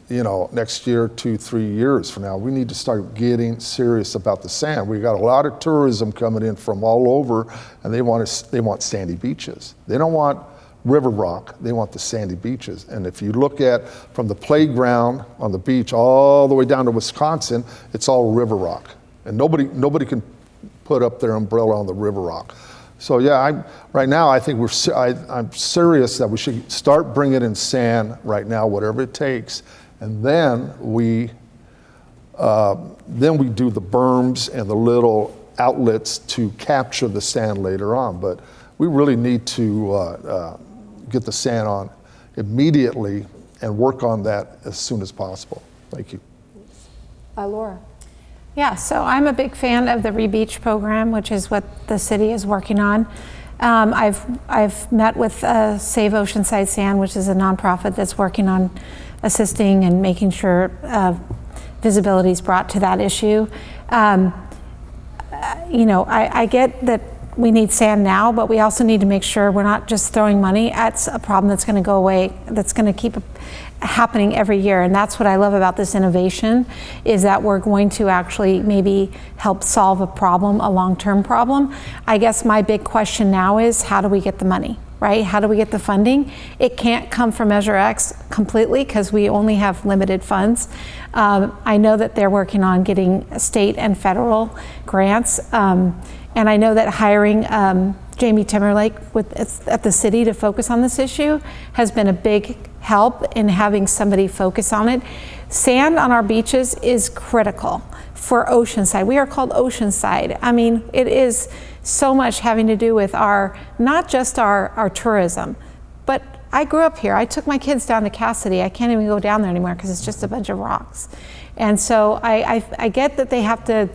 you know, next year, 2-3 years from now. We need to start getting serious about the sand. We got a lot of tourism coming in from all over, and they want sandy beaches. They don't want river rock, they want the sandy beaches. And if you look at from the playground on the beach all the way down to Wisconsin, it's all river rock. And nobody can put up their umbrella on the river rock. So yeah, right now I think I'm serious that we should start bringing in sand right now, whatever it takes, and then we do the berms and the little outlets to capture the sand later on. But we really need to get the sand on immediately and work on that as soon as possible. Thank you. Laura. Yeah, so I'm a big fan of the Re-Beach program, which is what the city is working on. I've met with Save Oceanside Sand, which is a nonprofit that's working on assisting and making sure visibility is brought to that issue. You know, I get that we need sand now, but we also need to make sure we're not just throwing money at a problem that's going to go away, that's going to keep happening every year. And that's what I love about this innovation, is that we're going to actually maybe help solve a problem, a long-term problem. I guess my big question now is, how do we get the money, right? How do we get the funding? It can't come from Measure X completely because we only have limited funds. I know that they're working on getting state and federal grants. And I know that hiring Jamie Timberlake at the city to focus on this issue has been a big help in having somebody focus on it. Sand on our beaches is critical for Oceanside. We are called Oceanside. I mean, it is so much having to do with not just our tourism, but I grew up here. I took my kids down to Cassidy. I can't even go down there anymore because it's just a bunch of rocks. And so I get that they have to,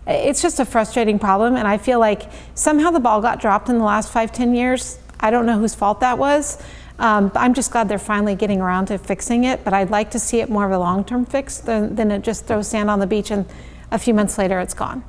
it's just a frustrating problem, and I feel like somehow the ball got dropped in the last 5-10 years. I don't know whose fault that was. I'm just glad they're finally getting around to fixing it, but I'd like to see it more of a long-term fix than it just throws sand on the beach and a few months later it's gone.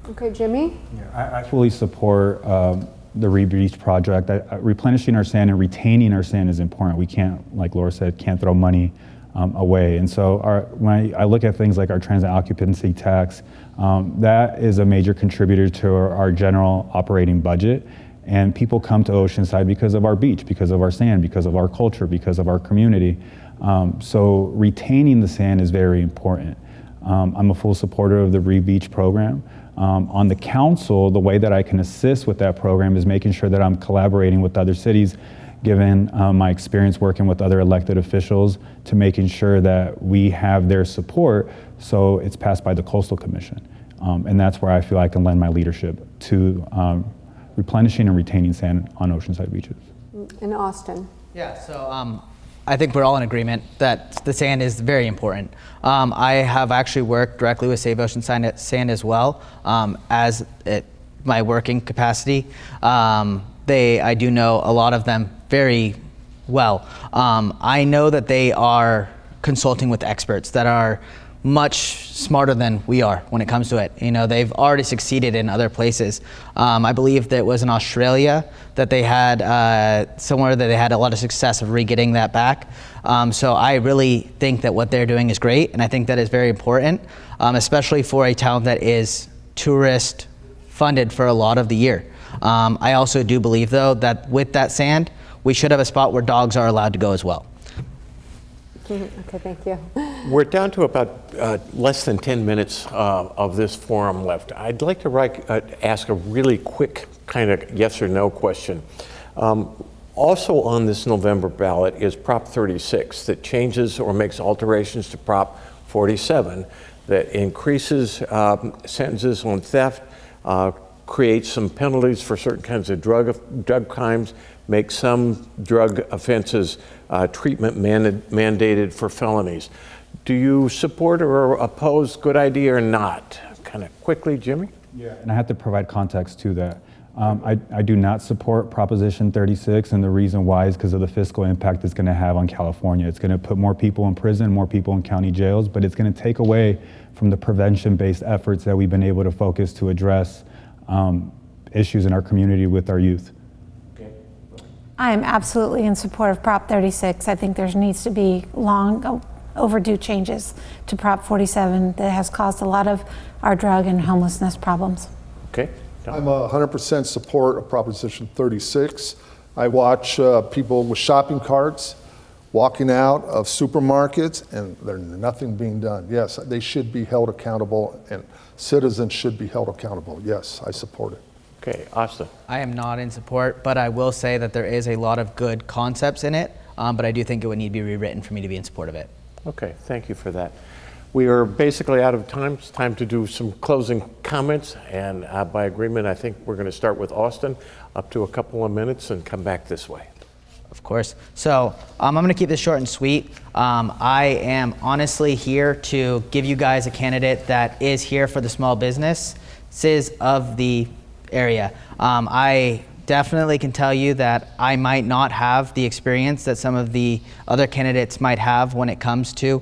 Okay, Jimmy? Yeah, I fully support the Re-Beach project. Replenishing our sand and retaining our sand is important. We can't, like Laura said, can't throw money away. And so when I look at things like our transit occupancy tax, that is a major contributor to our general operating budget. And people come to Oceanside because of our beach, because of our sand, because of our culture, because of our community. So retaining the sand is very important. I'm a full supporter of the Re-Beach program. On the council, the way that I can assist with that program is making sure that I'm collaborating with other cities, given my experience working with other elected officials, to making sure that we have their support so it's passed by the Coastal Commission. And that's where I feel I can lend my leadership to replenishing and retaining sand on oceanside beaches. In Austin. Yeah, so I think we're all in agreement that the sand is very important. I have actually worked directly with Save Oceanside Sand as well as my working capacity. I do know a lot of them very well. I know that they are consulting with experts that are much smarter than we are when it comes to it. You know, they've already succeeded in other places. I believe that it was in Australia that they had somewhere that they had a lot of success of re-getting that back. So I really think that what they're doing is great, and I think that is very important, especially for a town that is tourist funded for a lot of the year. I also do believe, though, that with that sand, we should have a spot where dogs are allowed to go as well. Okay, thank you. We're down to about less than 10 minutes of this forum left. I'd like to ask a really quick kind of yes or no question. Also on this November ballot is Prop 36 that changes or makes alterations to Prop 47 that increases sentences on theft, creates some penalties for certain kinds of drug crimes, makes some drug offenses treatment mandated for felonies. Do you support or oppose? Good idea or not? Kind of quickly, Jimmy? Yeah, and I have to provide context to that. I do not support Proposition 36, and the reason why is because of the fiscal impact it's going to have on California. It's going to put more people in prison, more people in county jails, but it's going to take away from the prevention-based efforts that we've been able to focus to address issues in our community with our youth. I'm absolutely in support of Prop 36. I think there needs to be long overdue changes to Prop 47 that has caused a lot of our drug and homelessness problems. Okay. I'm 100% support of Proposition 36. I watch people with shopping carts walking out of supermarkets and there's nothing being done. Yes, they should be held accountable and citizens should be held accountable. Yes, I support it. Okay, Austin. I am not in support, but I will say that there is a lot of good concepts in it, but I do think it would need to be rewritten for me to be in support of it. Okay, thank you for that. We are basically out of time. It's time to do some closing comments, and by agreement, I think we're going to start with Austin, up to a couple of minutes, and come back this way. Of course. So I'm going to keep this short and sweet. I am honestly here to give you guys a candidate that is here for the small businesses of the area. I definitely can tell you that I might not have the experience that some of the other candidates might have when it comes to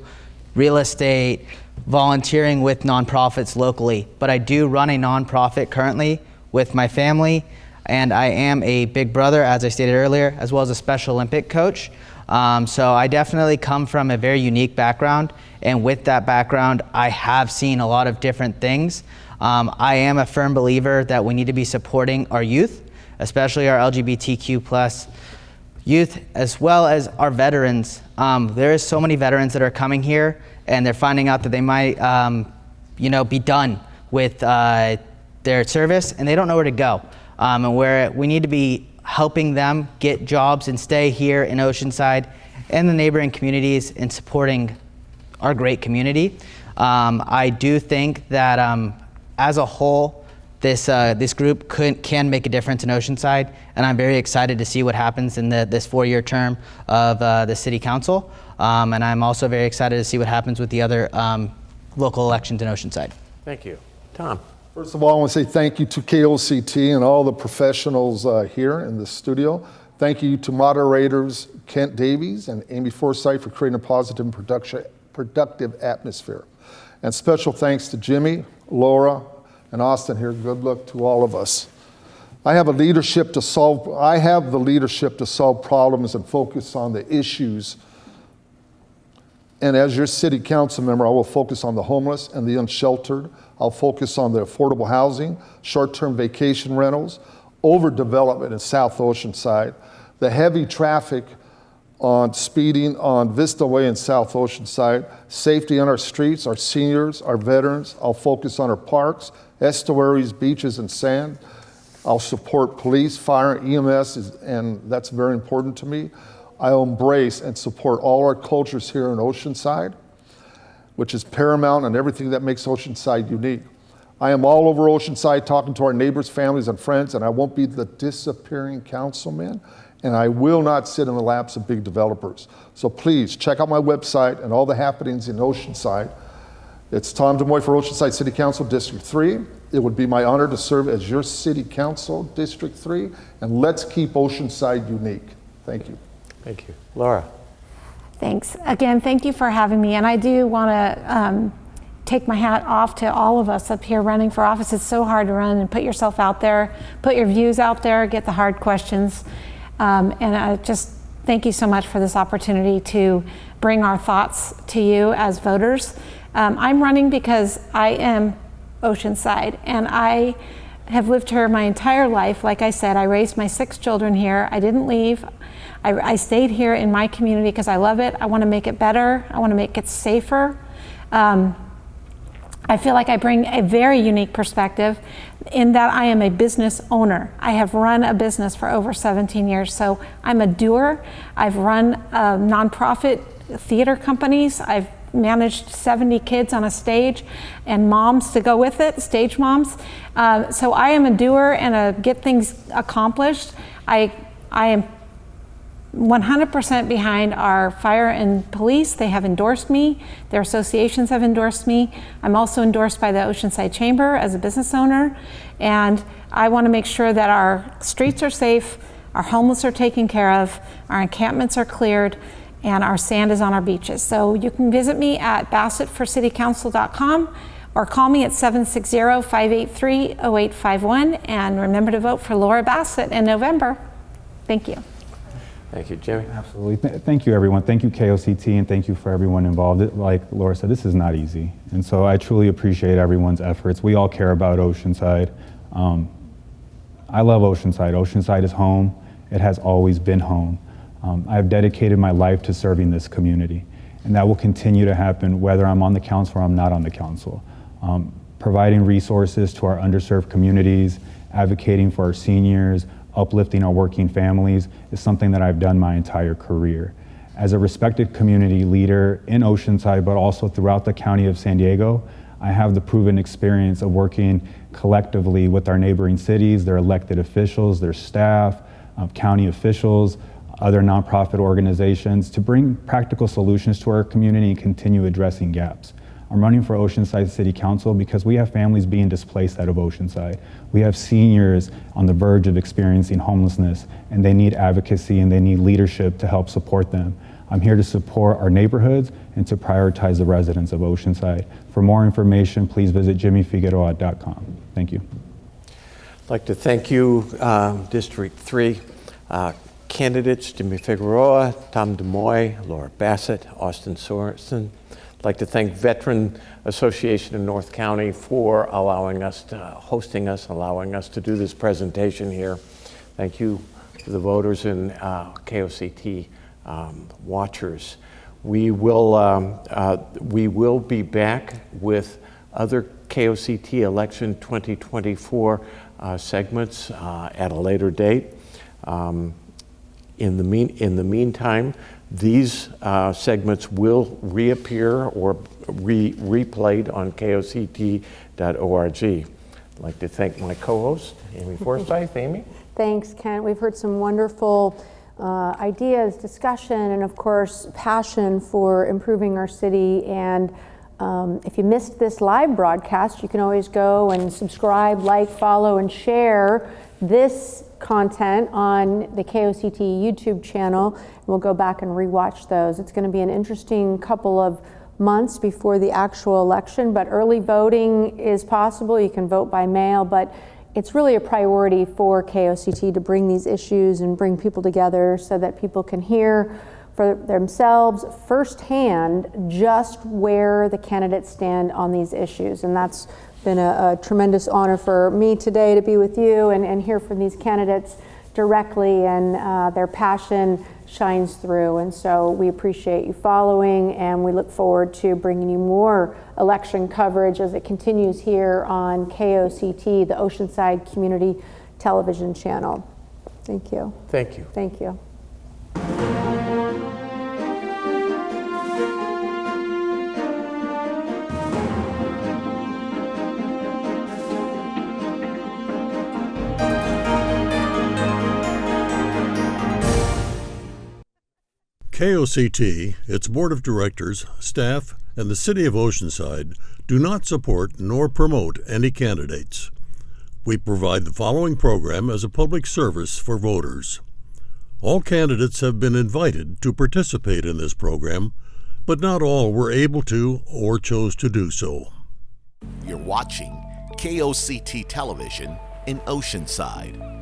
real estate, volunteering with nonprofits locally, but I do run a nonprofit currently with my family, and I am a big brother, as I stated earlier, as well as a Special Olympic coach. So I definitely come from a very unique background, and with that background, I have seen a lot of different things. I am a firm believer that we need to be supporting our youth, especially our LGBTQ+ youth, as well as our veterans. There is so many veterans that are coming here, and they're finding out that they might, be done with their service, and they don't know where to go. And where we need to be helping them get jobs and stay here in Oceanside and the neighboring communities and supporting our great community. I do think that as a whole, this group can make a difference in Oceanside, and I'm very excited to see what happens in this 4-year term of the City Council. And I'm also very excited to see what happens with the other local elections in Oceanside. Thank you. Tom. First of all, I want to say thank you to KOCT and all the professionals here in the studio. Thank you to moderators Kent Davies and Amy Forsythe for creating a positive and productive atmosphere. And special thanks to Jimmy, Laura, and Austin here. Good luck to all of us. I have the leadership to solve problems and focus on the issues. And as your city council member, I will focus on the homeless and the unsheltered. I'll focus on the affordable housing, short-term vacation rentals, overdevelopment in South Oceanside, the heavy traffic on speeding on Vista Way in South Oceanside, safety on our streets, our seniors, our veterans. I'll focus on our parks, estuaries, beaches, and sand. I'll support police, fire, EMS, and that's very important to me. I'll embrace and support all our cultures here in Oceanside, which is paramount in everything that makes Oceanside unique. I am all over Oceanside talking to our neighbors, families, and friends, and I won't be the disappearing councilman, and I will not sit in the laps of big developers. So please check out my website and all the happenings in Oceanside. It's Tom DeMoy for Oceanside City Council District 3. It would be my honor to serve as your City Council District 3, and let's keep Oceanside unique. Thank you. Thank you. Laura. Thanks. Again, thank you for having me. And I do want to take my hat off to all of us up here running for office. It's so hard to run and put yourself out there, put your views out there, get the hard questions. And I just thank you so much for this opportunity to bring our thoughts to you as voters. I'm running because I am Oceanside, and I have lived here my entire life. Like I said, I raised my 6 children here. I didn't leave. I stayed here in my community because I love it. I want to make it better. I want to make it safer. I feel like I bring a very unique perspective in that I am a business owner. I have run a business for over 17 years, so I'm a doer. I've run nonprofit theater companies. I've managed 70 kids on a stage and moms to go with it, stage moms. So I am a doer and a get things accomplished. I am 100% behind our fire and police. They have endorsed me. Their associations have endorsed me. I'm also endorsed by the Oceanside Chamber as a business owner. And I want to make sure that our streets are safe, our homeless are taken care of, our encampments are cleared, and our sand is on our beaches. So you can visit me at bassettforcitycouncil.com or call me at 760-583-0851. And remember to vote for Laura Bassett in November. Thank you. Thank you, Jimmy. Absolutely. Thank you, everyone. Thank you, KOCT, and thank you for everyone involved. Like Laura said, this is not easy. And so I truly appreciate everyone's efforts. We all care about Oceanside. I love Oceanside. Oceanside is home. It has always been home. I have dedicated my life to serving this community, and that will continue to happen whether I'm on the council or I'm not on the council. Providing resources to our underserved communities, advocating for our seniors, uplifting our working families is something that I've done my entire career. As a respected community leader in Oceanside, but also throughout the county of San Diego, I have the proven experience of working collectively with our neighboring cities, their elected officials, their staff, county officials, other nonprofit organizations to bring practical solutions to our community and continue addressing gaps. I'm running for Oceanside City Council because we have families being displaced out of Oceanside. We have seniors on the verge of experiencing homelessness, and they need advocacy and they need leadership to help support them. I'm here to support our neighborhoods and to prioritize the residents of Oceanside. For more information, please visit jimmyfigueroa.com. Thank you. I'd like to thank you, District 3. Candidates Jimmy Figueroa, Tom DeMoy, Laura Bassett, Austin Sorensen. I'd like to thank Veteran Association of North County for allowing us to, hosting us, allowing us to do this presentation here. Thank you to the voters and KOCT watchers. We will be back with other KOCT election 2024 segments at a later date. In the meantime, these segments will reappear or replayed on koct.org. I'd like to thank my co-host, Amy Forsyth. Amy? Thanks, Kent. We've heard some wonderful ideas, discussion, and of course, passion for improving our city. And if you missed this live broadcast, you can always go and subscribe, like, follow, and share this content on the KOCT YouTube channel. We'll go back and rewatch those. It's going to be an interesting couple of months before the actual election, but early voting is possible. You can vote by mail, but it's really a priority for KOCT to bring these issues and bring people together so that people can hear for themselves firsthand just where the candidates stand on these issues. And that's been a tremendous honor for me today to be with you and hear from these candidates directly, and their passion shines through. And so we appreciate you following, and we look forward to bringing you more election coverage as it continues here on KOCT, the Oceanside Community television channel. Thank you. Thank you. Thank you. KOCT, its board of directors, staff, and the City of Oceanside do not support nor promote any candidates. We provide the following program as a public service for voters. All candidates have been invited to participate in this program, but not all were able to or chose to do so. You're watching KOCT Television in Oceanside.